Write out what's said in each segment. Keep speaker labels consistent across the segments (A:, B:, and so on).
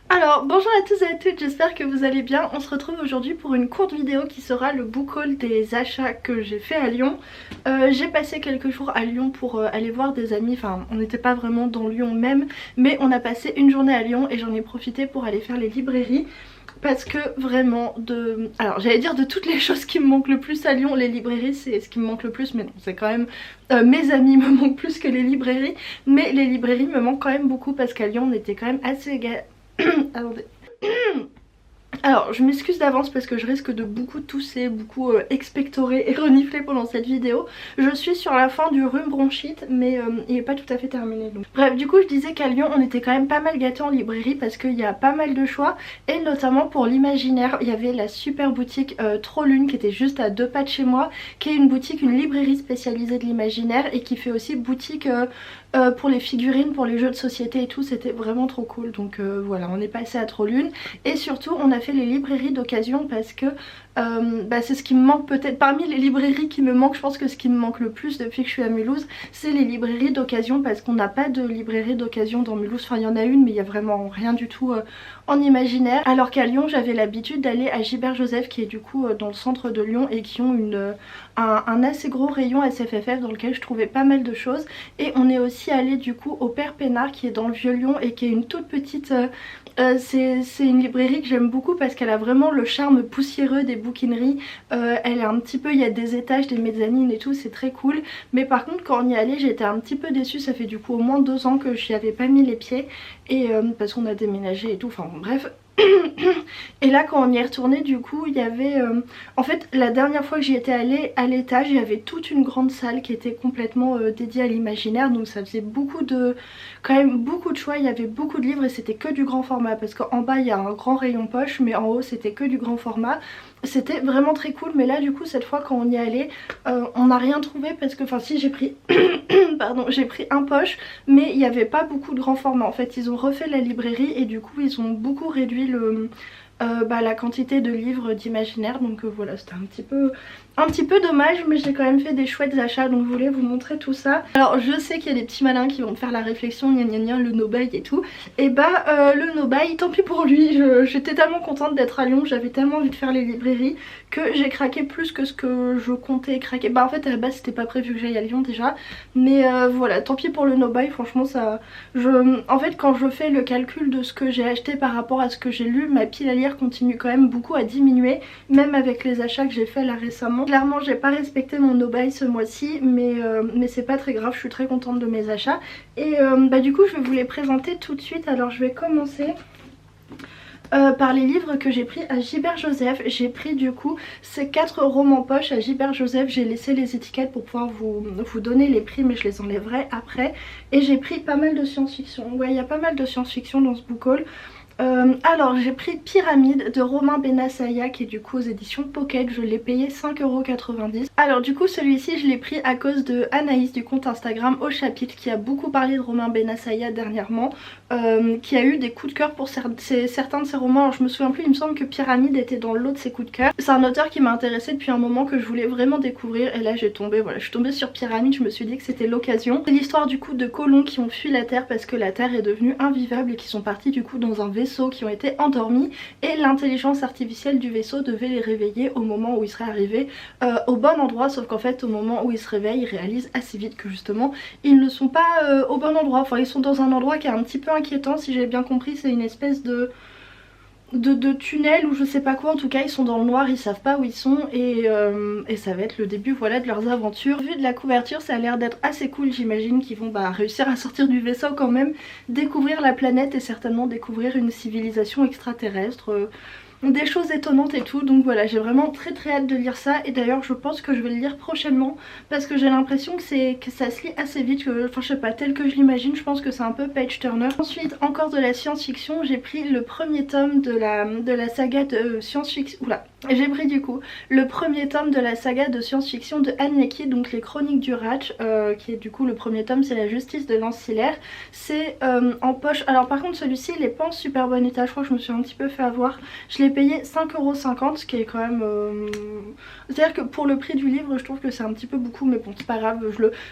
A: Alors bonjour à tous et à toutes, j'espère que vous allez bien. On se retrouve aujourd'hui pour une courte vidéo qui sera le book haul des achats que j'ai fait à Lyon. J'ai passé quelques jours à Lyon pour aller voir des amis, enfin on n'était pas vraiment dans Lyon même, mais on a passé une journée à Lyon et j'en ai profité pour aller faire les librairies. Parce que vraiment alors j'allais dire de toutes les choses qui me manquent le plus à Lyon, les librairies c'est ce qui me manque le plus, mais non, c'est quand même mes amis me manquent plus que les librairies. Mais les librairies me manquent quand même beaucoup parce qu'à Lyon on était quand même assez Attendez. Alors je m'excuse d'avance parce que je risque de beaucoup tousser, beaucoup expectorer et renifler pendant cette vidéo. Je suis sur la fin du rhume bronchite mais il n'est pas tout à fait terminé donc. Bref, du coup je disais qu'à Lyon on était quand même pas mal gâtés en librairie parce qu'il y a pas mal de choix. Et notamment pour l'imaginaire, il y avait la super boutique Trop Lune qui était juste à 2 pas de chez moi, qui est une boutique, une librairie spécialisée de l'imaginaire et qui fait aussi boutique pour les figurines, pour les jeux de société et tout. C'était vraiment trop cool. Donc voilà, on est passé à Trop Lune. Et surtout on a fait les librairies d'occasion parce que c'est ce qui me manque peut-être. Parmi les librairies qui me manquent, je pense que ce qui me manque le plus depuis que je suis à Mulhouse, c'est les librairies d'occasion, parce qu'on n'a pas de librairie d'occasion dans Mulhouse. Enfin il y en a une mais il y a vraiment rien du tout en imaginaire. Alors qu'à Lyon j'avais l'habitude d'aller à Gilbert Joseph qui est du coup dans le centre de Lyon et qui ont un assez gros rayon SFFF dans lequel je trouvais pas mal de choses. Et on est aussi allé du coup au Père Pénard qui est dans le Vieux-Lyon et qui est une toute petite... c'est une librairie que j'aime beaucoup parce qu'elle a vraiment le charme poussiéreux des bouquineries. Elle est un petit peu, il y a des étages, des mezzanines et tout, c'est très cool. Mais par contre quand on y allait j'étais un petit peu déçue, ça fait du coup au moins 2 ans que je n'y avais pas mis les pieds. Et parce qu'on a déménagé et tout, enfin bon, bref. Et là quand on y est retourné du coup il y avait en fait la dernière fois que j'y étais allée à l'étage il y avait toute une grande salle qui était complètement dédiée à l'imaginaire. Donc ça faisait quand même beaucoup de choix, il y avait beaucoup de livres et c'était que du grand format. Parce qu'en bas il y a un grand rayon poche mais en haut c'était que du grand format. C'était vraiment très cool. Mais là du coup cette fois quand on y est allé on n'a rien trouvé parce que, enfin si j'ai pris pardon, j'ai pris un poche mais il n'y avait pas beaucoup de grand format. En fait ils ont refait la librairie et du coup ils ont beaucoup réduit la quantité de livres d'imaginaire. Donc voilà, c'était un petit peu dommage, mais j'ai quand même fait des chouettes achats donc je voulais vous montrer tout ça. Alors je sais qu'il y a des petits malins qui vont me faire la réflexion, gna gna gna, le no-buy et tout. Et le no-buy, tant pis pour lui. J'étais tellement contente d'être à Lyon, j'avais tellement envie de faire les librairies que j'ai craqué plus que ce que je comptais craquer. Bah en fait à la base c'était pas prévu que j'aille à Lyon déjà. Mais voilà, tant pis pour le no-buy, franchement ça... En fait quand je fais le calcul de ce que j'ai acheté par rapport à ce que j'ai lu, ma pile à lire continue quand même beaucoup à diminuer. Même avec les achats que j'ai fait là récemment. Clairement j'ai pas respecté mon no-buy ce mois-ci mais c'est pas très grave, je suis très contente de mes achats. Et du coup je vais vous les présenter tout de suite. Alors je vais commencer par les livres que j'ai pris à Gilbert Joseph. J'ai pris du coup ces 4 romans poche à Gilbert Joseph. J'ai laissé les étiquettes pour pouvoir vous donner les prix mais je les enlèverai après. Et j'ai pris pas mal de science-fiction. Ouais, il y a pas mal de science-fiction dans ce book haul. Alors j'ai pris Pyramide de Romain Benassaia qui est du coup aux éditions Pocket. Je l'ai payé 5,90 €. Alors du coup celui-ci je l'ai pris à cause de Anaïs du compte Instagram Au Chapitre qui a beaucoup parlé de Romain Benassaia dernièrement, qui a eu des coups de cœur pour certains de ses romans. Alors je me souviens plus, il me semble que Pyramide était dans l'autre de ses coups de cœur. C'est un auteur qui m'a intéressée depuis un moment, que je voulais vraiment découvrir et là je suis tombée sur Pyramide. Je me suis dit que c'était l'occasion. C'est l'histoire du coup de colons qui ont fui la Terre parce que la Terre est devenue invivable et qui sont partis du coup dans un vaisseau qui ont été endormis et l'intelligence artificielle du vaisseau devait les réveiller au moment où ils seraient arrivés au bon endroit. Sauf qu'en fait au moment où ils se réveillent ils réalisent assez vite que justement ils ne sont pas au bon endroit. Enfin ils sont dans un endroit qui est un petit peu inquiétant. Si j'ai bien compris c'est une espèce de tunnel ou je sais pas quoi. En tout cas ils sont dans le noir, ils savent pas où ils sont et ça va être le début voilà de leurs aventures. Vu de la couverture ça a l'air d'être assez cool. J'imagine qu'ils vont réussir à sortir du vaisseau quand même, découvrir la planète et certainement découvrir une civilisation extraterrestre, des choses étonnantes et tout. Donc voilà, j'ai vraiment très hâte de lire ça. Et d'ailleurs je pense que je vais le lire prochainement parce que j'ai l'impression que ça se lit assez vite, enfin je sais pas, tel que je l'imagine. Je pense que c'est un peu page turner. Ensuite encore de la science-fiction, j'ai pris le premier tome de la saga de science-fiction, oula, J'ai pris du coup le premier tome de la saga de science-fiction de Anne Leckie, donc les Chroniques du Ratch, qui est du coup le premier tome, c'est la justice de Lancillaire. C'est en poche. Alors par contre celui-ci il est pas en super bon état, je crois que je me suis un petit peu fait avoir. Je l'ai payé 5,50 €, ce qui est quand même... C'est à dire que pour le prix du livre je trouve que c'est un petit peu beaucoup, mais bon c'est pas grave,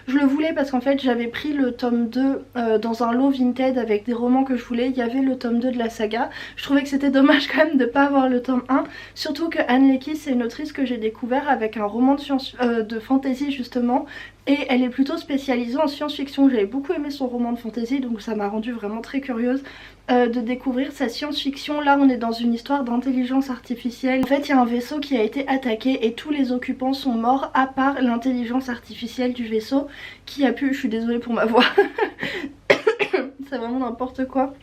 A: je le voulais parce qu'en fait j'avais pris le tome 2 dans un lot Vinted avec des romans que je voulais. Il y avait le tome 2 de la saga, je trouvais que c'était dommage quand même de pas avoir le tome 1, surtout que Anne Leckie c'est une autrice que j'ai découvert avec un roman de fantasy justement, et elle est plutôt spécialisée en science-fiction. J'avais beaucoup aimé son roman de fantasy, donc ça m'a rendue vraiment très curieuse de découvrir sa science-fiction. Là on est dans une histoire d'intelligence artificielle. En fait il y a un vaisseau qui a été attaqué et tous les occupants sont morts à part l'intelligence artificielle du vaisseau qui a pu... Je suis désolée pour ma voix c'est vraiment n'importe quoi.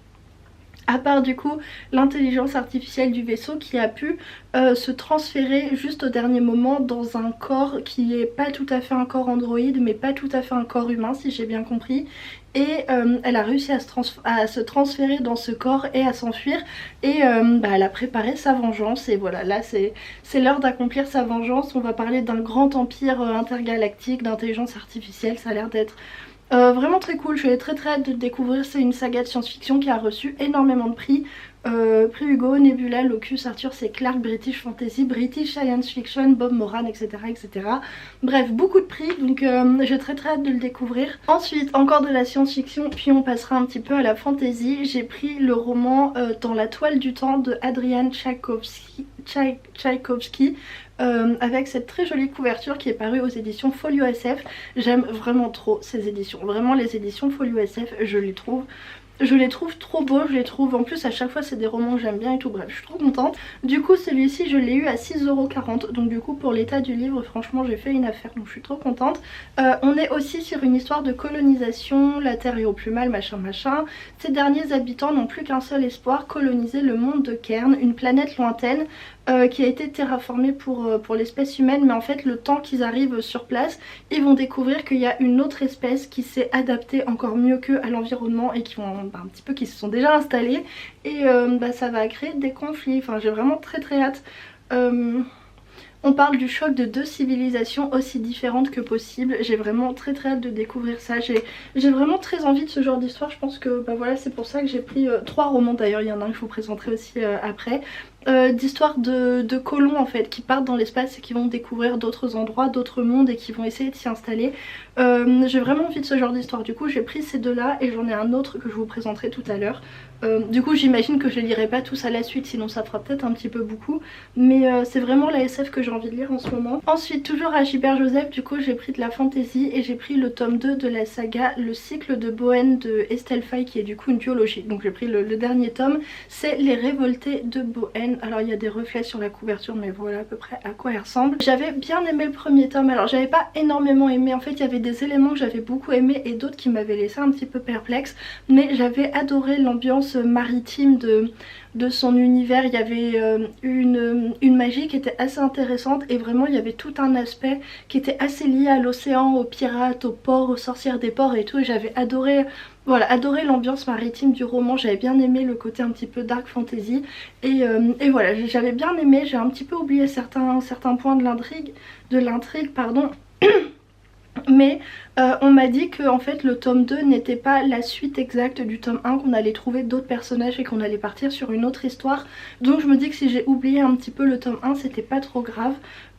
A: À part du coup l'intelligence artificielle du vaisseau qui a pu se transférer juste au dernier moment dans un corps qui est pas tout à fait un corps androïde mais pas tout à fait un corps humain si j'ai bien compris. Et elle a réussi à se transférer dans ce corps et à s'enfuir, et elle a préparé sa vengeance, et voilà, là c'est l'heure d'accomplir sa vengeance. On va parler d'un grand empire intergalactique d'intelligence artificielle, ça a l'air d'être vraiment très cool. Je suis très hâte de le découvrir. C'est une saga de science-fiction qui a reçu énormément de prix. Prix Hugo, Nebula, Locus, Arthur C. Clarke, British Fantasy, British Science Fiction, Bob Moran, etc. etc. Bref, beaucoup de prix, donc j'ai très hâte de le découvrir. Ensuite, encore de la science-fiction, puis on passera un petit peu à la fantasy. J'ai pris le roman Dans la toile du temps de Adrian Tchaïkovski. Avec cette très jolie couverture qui est parue aux éditions Folio SF. J'aime vraiment trop ces éditions, vraiment les éditions Folio SF, je les trouve trop beaux, je les trouve, en plus à chaque fois c'est des romans que j'aime bien et tout, bref je suis trop contente. Du coup celui-ci je l'ai eu à 6,40 €, donc du coup pour l'état du livre franchement j'ai fait une affaire, donc je suis trop contente. On est aussi sur une histoire de colonisation, la terre est au plus mal, machin machin. Ces derniers habitants n'ont plus qu'un seul espoir, coloniser le monde de Cairn, une planète lointaine qui a été terraformée pour l'espèce humaine, mais en fait le temps qu'ils arrivent sur place ils vont découvrir qu'il y a une autre espèce qui s'est adaptée encore mieux qu'eux à l'environnement et qui vont un petit peu qui se sont déjà installés, et ça va créer des conflits. Enfin j'ai vraiment très hâte. On parle du choc de deux civilisations aussi différentes que possible. J'ai vraiment très hâte de découvrir ça. J'ai vraiment très envie de ce genre d'histoire. Je pense que voilà, c'est pour ça que j'ai pris 3 romans d'ailleurs. Il y en a un que je vous présenterai aussi après. D'histoires de colons en fait qui partent dans l'espace et qui vont découvrir d'autres endroits, d'autres mondes et qui vont essayer de s'y installer. J'ai vraiment envie de ce genre d'histoire. Du coup j'ai pris ces deux là et j'en ai un autre que je vous présenterai tout à l'heure. Du coup j'imagine que je les lirai pas tous à la suite, sinon ça fera peut-être un petit peu beaucoup, mais c'est vraiment la SF que j'ai envie de lire en ce moment. Ensuite toujours à Gilbert Joseph, du coup j'ai pris de la fantasy et j'ai pris le tome 2 de la saga Le cycle de Bohème de Estelle Faye, qui est du coup une duologie. Donc j'ai pris le dernier tome, c'est Les révoltés de Bohème. Alors il y a des reflets sur la couverture mais voilà à peu près à quoi elle ressemble. J'avais bien aimé le premier tome, alors j'avais pas énormément aimé, en fait il y avait des éléments que j'avais beaucoup aimé et d'autres qui m'avaient laissé un petit peu perplexe, mais j'avais adoré l'ambiance maritime de son univers. Il y avait une magie qui était assez intéressante et vraiment il y avait tout un aspect qui était assez lié à l'océan, aux pirates, aux ports, aux sorcières des ports et tout, et j'avais adoré l'ambiance maritime du roman. J'avais bien aimé le côté un petit peu dark fantasy et voilà, j'avais bien aimé. J'ai un petit peu oublié certains points de l'intrigue pardon. Mais on m'a dit que en fait le tome 2 n'était pas la suite exacte du tome 1, qu'on allait trouver d'autres personnages et qu'on allait partir sur une autre histoire. Donc je me dis que si j'ai oublié un petit peu le tome 1 c'était pas trop grave.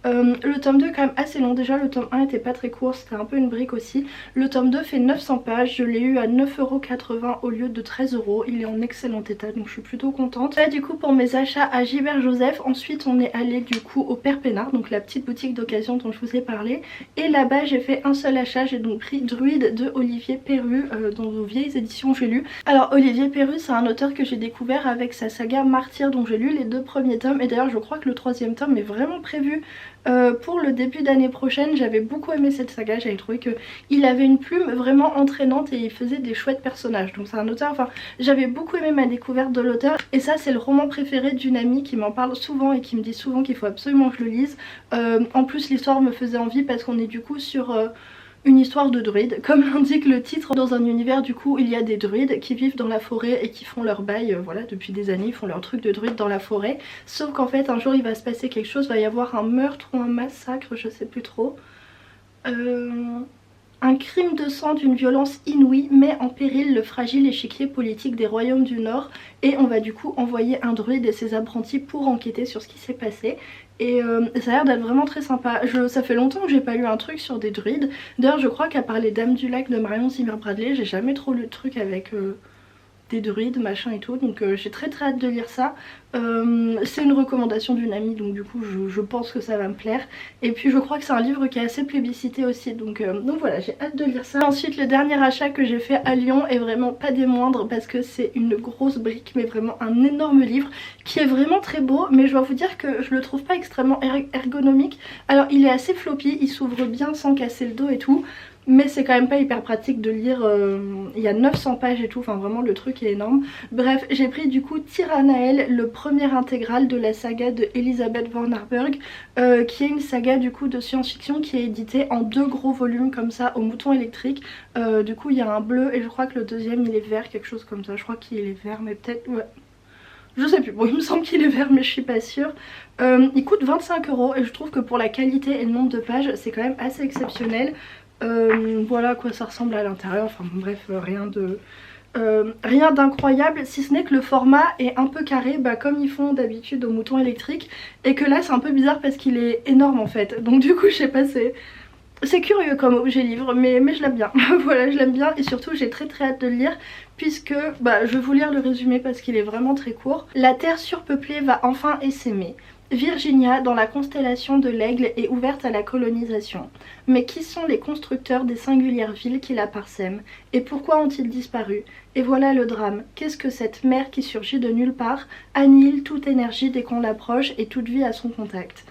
A: Le tome 2 est quand même assez long, déjà le tome 1 était pas très court, c'était un peu une brique aussi. Le tome 2 fait 900 pages, je l'ai eu à 9,80 € au lieu de 13 €, il est en excellent état donc je suis plutôt contente. Là du coup pour mes achats à Gilbert Joseph, ensuite on est allé du coup au Père Pénard, donc la petite boutique d'occasion dont je vous ai parlé. Et là-bas j'ai fait un seul achat, j'ai donc pris Druide de Olivier Perru, dans vos vieilles éditions j'ai lu. Alors Olivier Perru c'est un auteur que j'ai découvert avec sa saga Martyr, dont j'ai lu les 2 premiers tomes et d'ailleurs je crois que le 3e tome est vraiment prévu pour le début d'année prochaine. J'avais beaucoup aimé cette saga, j'avais trouvé qu'il avait une plume vraiment entraînante et il faisait des chouettes personnages. Donc c'est un auteur, enfin j'avais beaucoup aimé ma découverte de l'auteur, et ça c'est le roman préféré d'une amie qui m'en parle souvent et qui me dit souvent qu'il faut absolument que je le lise. En plus l'histoire me faisait envie parce qu'on est du coup sur une histoire de druides, comme l'indique le titre. Dans un univers du coup il y a des druides qui vivent dans la forêt et qui font leur bail, voilà, depuis des années ils font leur truc de druides dans la forêt. Sauf qu'en fait un jour il va se passer quelque chose, va y avoir un meurtre ou un massacre, je sais plus trop. Un crime de sang d'une violence inouïe met en péril le fragile échiquier politique des royaumes du Nord et on va du coup envoyer un druide et ses apprentis pour enquêter sur ce qui s'est passé. Et ça a l'air d'être vraiment très sympa. Ça fait longtemps que j'ai pas lu un truc sur des druides. D'ailleurs je crois qu'à part les Dames du Lac de Marion Zimmer Bradley, j'ai jamais trop lu de trucs avec des druides machin et tout, donc j'ai très hâte de lire ça. C'est une recommandation d'une amie, donc du coup je pense que ça va me plaire. Et puis je crois que c'est un livre qui est assez plébiscité aussi, donc voilà, j'ai hâte de lire ça. Ensuite le dernier achat que j'ai fait à Lyon est vraiment pas des moindres parce que c'est une grosse brique, mais vraiment un énorme livre qui est vraiment très beau, mais je dois vous dire que je le trouve pas extrêmement ergonomique. Alors il est assez floppy, il s'ouvre bien sans casser le dos et tout, mais c'est quand même pas hyper pratique de lire, il y a 900 pages et tout, enfin vraiment le truc est énorme. Bref, j'ai pris du coup Tyrannael, le premier intégral de la saga de Elisabeth von Harburg, qui est une saga du coup de science-fiction qui est éditée en 2 gros volumes comme ça au mouton électrique. Du coup il y a un bleu et je crois que le deuxième il est vert, quelque chose comme ça, je crois qu'il est vert mais peut-être, ouais. Je sais plus, bon il me semble qu'il est vert mais je suis pas sûre. Il coûte 25 € et je trouve que pour la qualité et le nombre de pages c'est quand même assez exceptionnel. Voilà à quoi ça ressemble à l'intérieur, enfin bon, bref, rien d'incroyable, si ce n'est que le format est un peu carré, bah, comme ils font d'habitude au mouton électrique, et que là c'est un peu bizarre parce qu'il est énorme en fait, donc du coup je sais pas, c'est curieux comme objet livre, mais je l'aime bien. Voilà, je l'aime bien et surtout j'ai très hâte de le lire puisque je vais vous lire le résumé parce qu'il est vraiment très court. La terre surpeuplée va enfin essaimer. Virginia, dans la constellation de l'Aigle, est ouverte à la colonisation. Mais qui sont les constructeurs des singulières villes qui la parsèment? Et pourquoi ont-ils disparu? Et voilà le drame. Qu'est-ce que cette mer qui surgit de nulle part annihile toute énergie dès qu'on l'approche et toute vie à son contact?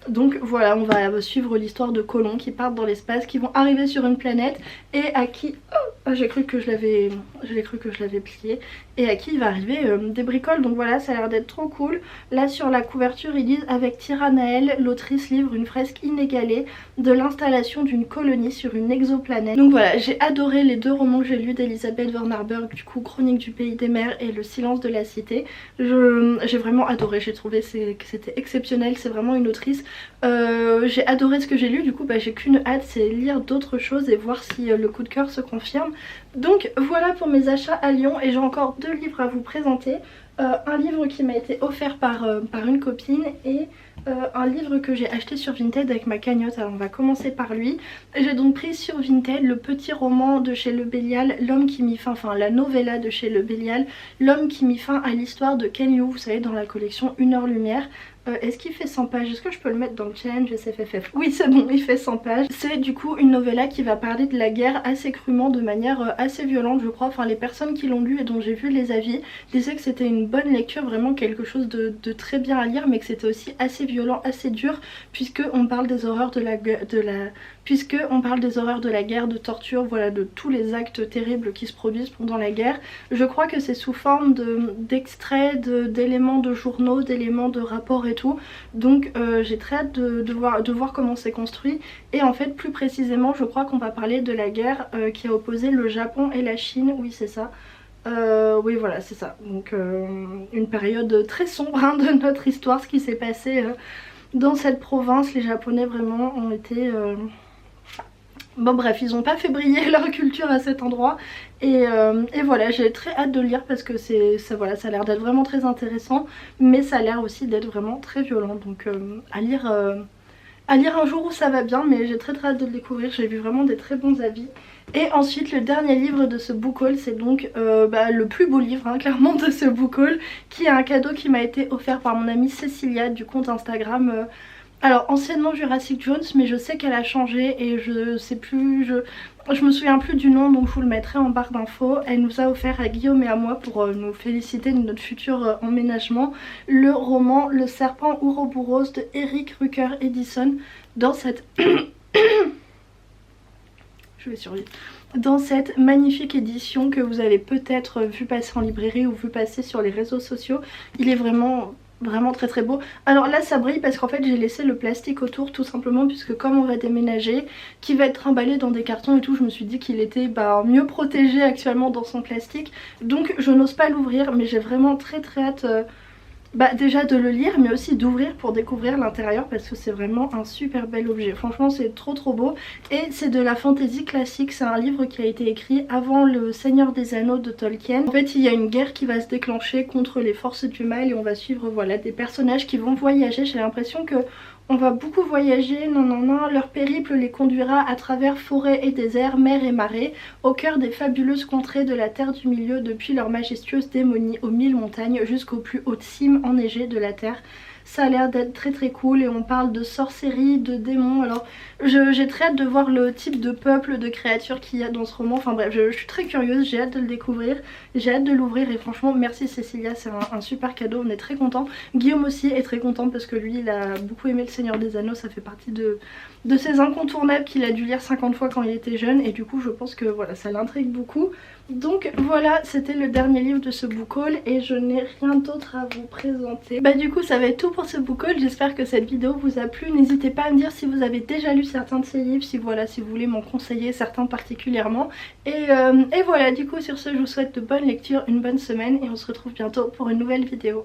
A: Donc voilà, on va suivre l'histoire de colons qui partent dans l'espace, qui vont arriver sur une planète et à qui... Oh, j'ai cru que je l'avais plié. Et à qui il va arriver des bricoles, donc voilà, ça a l'air d'être trop cool. Là sur la couverture ils disent: avec Tyrannael, l'autrice livre une fresque inégalée de l'installation d'une colonie sur une exoplanète. Donc voilà, j'ai adoré les 2 romans que j'ai lus d'Elisabeth von Harburg, du coup Chronique du pays des mers et Le silence de la cité. J'ai vraiment adoré, j'ai trouvé que c'était exceptionnel, c'est vraiment une autrice. J'ai adoré ce que j'ai lu, du coup j'ai qu'une hâte, c'est lire d'autres choses et voir si le coup de cœur se confirme. Donc voilà pour mes achats à Lyon et j'ai encore 2 livres à vous présenter. Un livre qui m'a été offert par une copine et un livre que j'ai acheté sur Vinted avec ma cagnotte. Alors on va commencer par lui. J'ai donc pris sur Vinted le petit roman de chez Le Bélial, L'homme qui mit fin, enfin la novella de chez Le Bélial, L'homme qui mit fin à l'histoire de Ken Liu, vous savez, dans la collection 1 heure lumière. Est-ce qu'il fait 100 pages? Est-ce que je peux le mettre dans le challenge SFFF? Oui c'est bon, il fait 100 pages. C'est du coup une novella qui va parler de la guerre assez crûment, de manière assez violente je crois. Enfin les personnes qui l'ont lu et dont j'ai vu les avis disaient que c'était une bonne lecture, vraiment quelque chose de très bien à lire, mais que c'était aussi assez violent, assez dur, puisque on parle des horreurs de la guerre, de torture, voilà, de tous les actes terribles qui se produisent pendant la guerre. Je crois que c'est sous forme d'extraits, d'éléments de journaux, d'éléments de rapports et tout, donc j'ai très hâte de voir comment c'est construit. Et en fait plus précisément je crois qu'on va parler de la guerre qui a opposé le Japon et la Chine, oui c'est ça. Oui voilà c'est ça, donc une période très sombre hein, de notre histoire, ce qui s'est passé dans cette province. Les Japonais vraiment ont été... Bon bref, ils ont pas fait briller leur culture à cet endroit et voilà, j'ai très hâte de le lire parce que voilà, ça a l'air d'être vraiment très intéressant, mais ça a l'air aussi d'être vraiment très violent, donc à lire un jour où ça va bien, mais j'ai très hâte de le découvrir, j'ai vu vraiment des très bons avis. Et ensuite le dernier livre de ce book haul, c'est donc le plus beau livre hein, clairement de ce book haul, qui est un cadeau qui m'a été offert par mon amie Cécilia du compte Instagram alors anciennement Jurassic Jones, mais je sais qu'elle a changé et je sais plus, je me souviens plus du nom, donc je vous le mettrai en barre d'infos. Elle nous a offert à Guillaume et à moi pour nous féliciter de notre futur emménagement le roman Le serpent Ouroboros de Eric Rucker Edison dans cette... Je vais survivre. Dans cette magnifique édition que vous avez peut-être vu passer en librairie ou vu passer sur les réseaux sociaux. Il est vraiment vraiment très très beau. Alors là ça brille parce qu'en fait j'ai laissé le plastique autour tout simplement puisque comme on va déménager, qui va être trimballé dans des cartons et tout, je me suis dit qu'il était mieux protégé actuellement dans son plastique. Donc je n'ose pas l'ouvrir mais j'ai vraiment très très hâte déjà de le lire mais aussi d'ouvrir pour découvrir l'intérieur parce que c'est vraiment un super bel objet. Franchement c'est trop trop beau et c'est de la fantasy classique, c'est un livre qui a été écrit avant le Seigneur des Anneaux de Tolkien. En fait il y a une guerre qui va se déclencher contre les forces du mal et on va suivre voilà des personnages qui vont voyager. J'ai l'impression que on va beaucoup voyager, leur périple les conduira à travers forêts et déserts, mers et marais, au cœur des fabuleuses contrées de la Terre du Milieu, depuis leur majestueuse démonie aux 1000 montagnes jusqu'aux plus hautes cimes enneigées de la Terre. Ça a l'air d'être très très cool et on parle de sorcellerie, de démons. Alors j'ai très hâte de voir le type de peuple, de créatures qu'il y a dans ce roman. Enfin bref, je suis très curieuse, j'ai hâte de le découvrir, j'ai hâte de l'ouvrir et franchement merci Cécilia, c'est un super cadeau, on est très contents. Guillaume aussi est très content parce que lui il a beaucoup aimé le Seigneur des Anneaux, ça fait partie de ces incontournables qu'il a dû lire 50 fois quand il était jeune et du coup je pense que voilà ça l'intrigue beaucoup. Donc voilà, c'était le dernier livre de ce book haul et je n'ai rien d'autre à vous présenter. Du coup ça va être tout pour ce book haul, j'espère que cette vidéo vous a plu. N'hésitez pas à me dire si vous avez déjà lu certains de ces livres, si vous voulez m'en conseiller certains particulièrement. Et voilà, du coup sur ce je vous souhaite de bonnes lectures, une bonne semaine et on se retrouve bientôt pour une nouvelle vidéo.